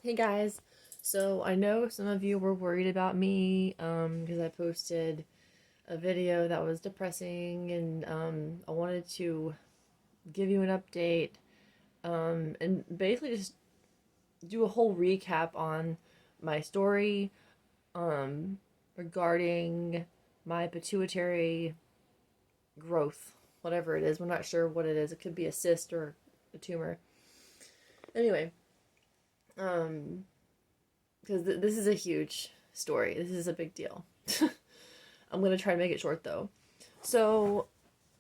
Hey guys, so I know some of you were worried about me because I posted a video that was depressing and I wanted to give you an update and basically just do a whole recap on my story um, regarding my pituitary growth, whatever it is. We're not sure what it is. It could be a cyst or a tumor. Anyway, um, because this is a huge story. This is a big deal. I'm going to try to make it short though. So,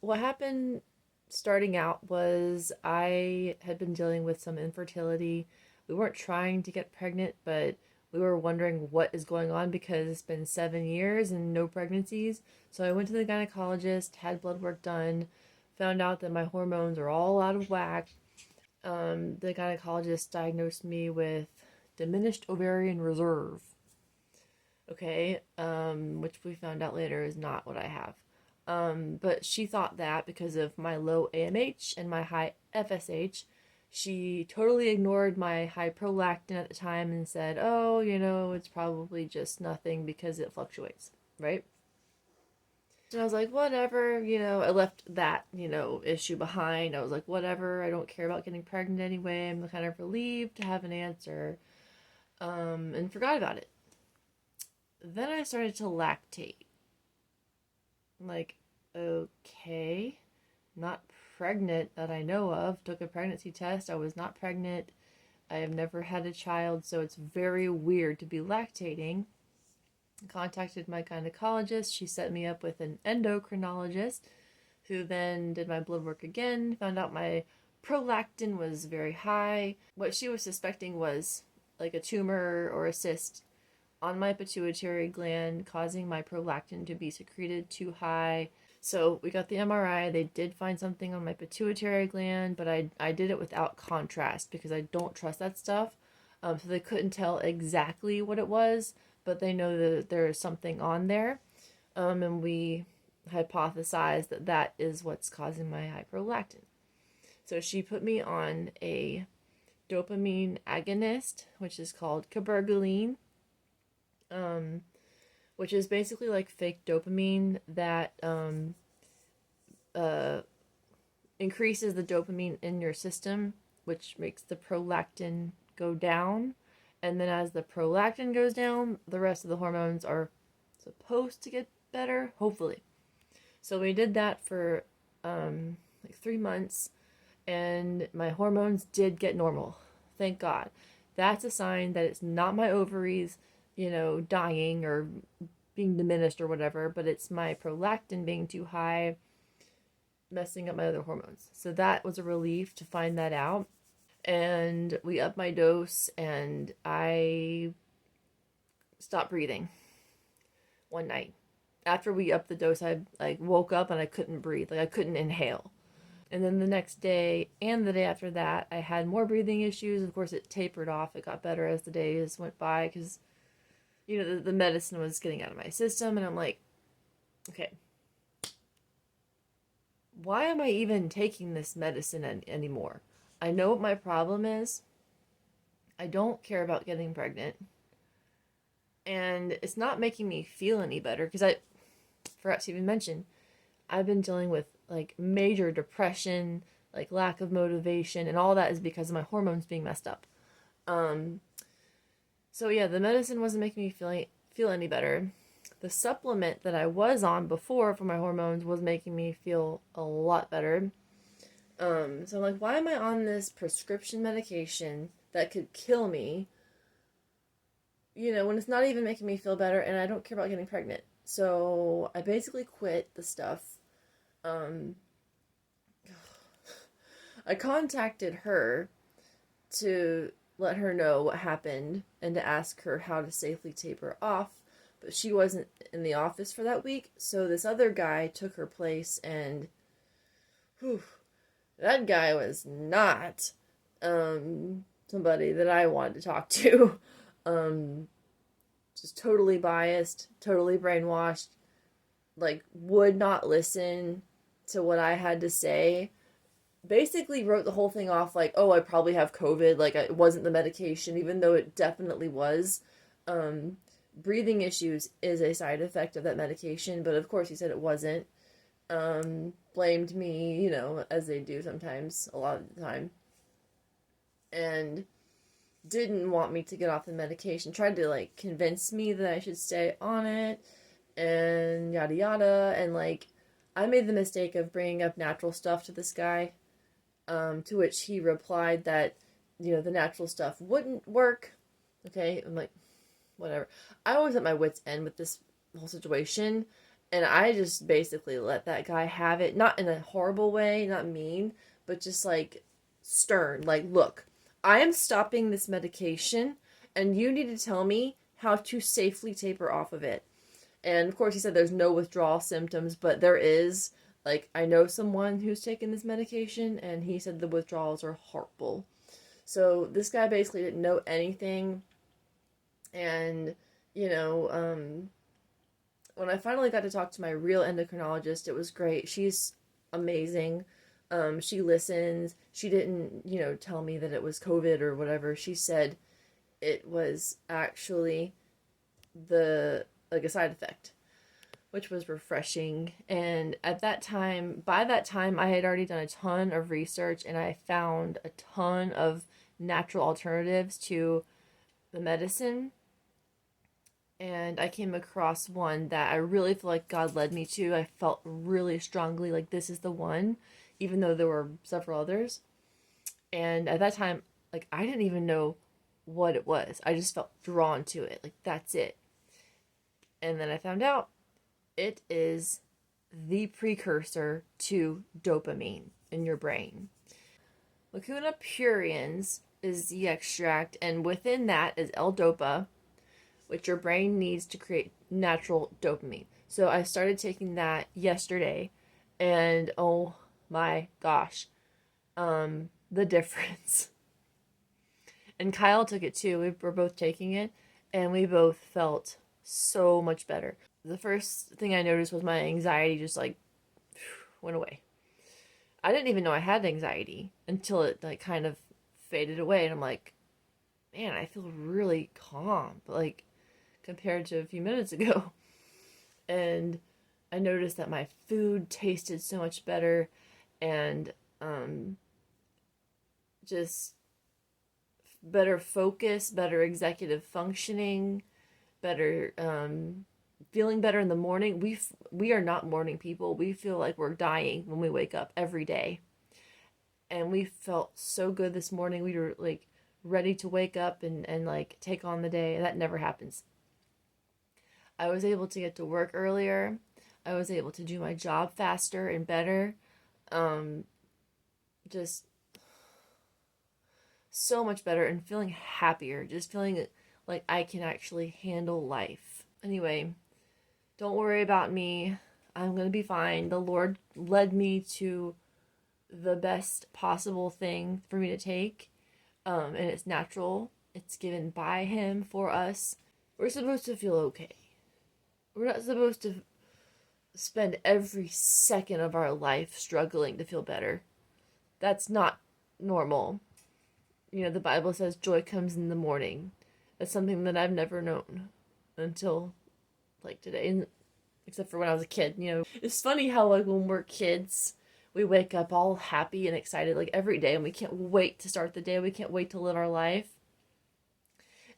what happened starting out was I had been dealing with some infertility. We weren't trying to get pregnant, but we were wondering what is going on because it's been 7 years and no pregnancies. So, I went to the gynecologist, had blood work done, found out that my hormones are all out of whack. The gynecologist diagnosed me with diminished ovarian reserve. Okay, which we found out later is not what I have. But she thought that because of my low AMH and my high FSH, she totally ignored my high prolactin at the time and said, oh, it's probably just nothing because it fluctuates, right? And I was like, whatever, I left that, issue behind. I was like, whatever, I don't care about getting pregnant anyway. I'm kind of relieved to have an answer, and forgot about it. Then I started to lactate. I'm like, okay, not pregnant that I know of. Took a pregnancy test. I was not pregnant. I have never had a child, so it's very weird to be lactating. Contacted my gynecologist. She set me up with an endocrinologist who then did my blood work again, found out my prolactin was very high. What she was suspecting was like a tumor or a cyst on my pituitary gland, causing my prolactin to be secreted too high. So we got the MRI. They did find something on my pituitary gland, but I did it without contrast because I don't trust that stuff. So they couldn't tell exactly what it was, but they know that there is something on there. And we hypothesized that that is what's causing my high prolactin. So she put me on a dopamine agonist, which is called cabergoline, um, which is basically like fake dopamine that uh, increases the dopamine in your system, which makes the prolactin go down. And then as the prolactin goes down, the rest of the hormones are supposed to get better, hopefully. So we did that for like 3 months, and my hormones did get normal. Thank God. That's a sign that it's not my ovaries, dying or being diminished or whatever, but it's my prolactin being too high, messing up my other hormones. So that was a relief to find that out. And we upped my dose, and I stopped breathing one night. After we upped the dose, I like woke up and I couldn't breathe. Like I couldn't inhale. And then the next day and the day after that, I had more breathing issues. Of course, it tapered off. It got better as the days went by because, the medicine was getting out of my system. And I'm like, okay, why am I even taking this medicine anymore? I know what my problem is. I don't care about getting pregnant. And it's not making me feel any better because I forgot to even mention, I've been dealing with like major depression, like lack of motivation, and all that is because of my hormones being messed up. Um, so yeah, the medicine wasn't making me feel any better. The supplement that I was on before for my hormones was making me feel a lot better. So I'm like, why am I on this prescription medication that could kill me? When it's not even making me feel better, and I don't care about getting pregnant. So I basically quit the stuff. Um, I contacted her to let her know what happened and to ask her how to safely taper off, but she wasn't in the office for that week, so this other guy took her place, and whew, that guy was not somebody that I wanted to talk to. Just totally biased, totally brainwashed, like would not listen to what I had to say. basically wrote the whole thing off like, oh, I probably have COVID, like it wasn't the medication, even though it definitely was. Um, Breathing issues is a side effect of that medication, but of course he said it wasn't. Blamed me, you know, as they do sometimes, a lot of the time, and didn't want me to get off the medication. Tried to like convince me that I should stay on it, and yada yada. And like, I made the mistake of bringing up natural stuff to this guy, to which he replied that, you know, the natural stuff wouldn't work. Okay, I'm like, whatever. I always at my wits' end with this whole situation, and I just basically let that guy have it. Not in a horrible way, not mean, but just like stern. Like, look, I am stopping this medication, and you need to tell me how to safely taper off of it. And of course, he said there's no withdrawal symptoms, but there is. Like, I know someone who's taken this medication, and he said the withdrawals are horrible. So this guy basically didn't know anything. And, you know, when I finally got to talk to my real endocrinologist, it was great. She's amazing. She listens. She didn't, you know, tell me that it was COVID or whatever. She said it was actually like a side effect, which was refreshing. And at that time, by that time, I had already done a ton of research, and I found a ton of natural alternatives to the medicine. And I came across one that I really feel like God led me to. I felt really strongly like this is the one, even though there were several others. And at that time, like, I didn't even know what it was. I just felt drawn to it. Like, that's it. And then I found out it is the precursor to dopamine in your brain. Lacuna pruriens is the extract, and within that is l-dopa, which your brain needs to create natural dopamine. So I started taking that yesterday, and oh my gosh, the difference. And Kyle took it too. We were both taking it, and we both felt so much better. The first thing I noticed was my anxiety just like went away. I didn't even know I had anxiety until it like kind of faded away, and I'm like, man, I feel really calm, but like compared to a few minutes ago. And I noticed that my food tasted so much better, and just better focus, better executive functioning, better feeling better in the morning. We are not morning people. We feel like we're dying when we wake up every day. And we felt so good this morning. We were like ready to wake up and like take on the day. That never happens. I was able to get to work earlier. I was able to do my job faster and better. Just so much better and feeling happier. Just feeling like I can actually handle life. Anyway, don't worry about me. I'm going to be fine. The Lord led me to the best possible thing for me to take. And it's natural. It's given by Him for us. We're supposed to feel okay. We're not supposed to spend every second of our life struggling to feel better. That's not normal. You know, the Bible says joy comes in the morning. That's something that I've never known until like today, except for when I was a kid. You know, it's funny how like when we're kids, we wake up all happy and excited like every day, and we can't wait to start the day. We can't wait to live our life.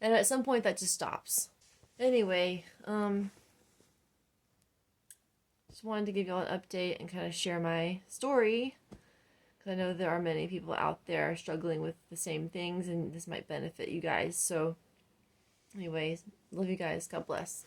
And at some point that just stops. Anyway, just wanted to give y'all an update and kind of share my story, because I know there are many people out there struggling with the same things, and this might benefit you guys. So anyways, love you guys. God bless.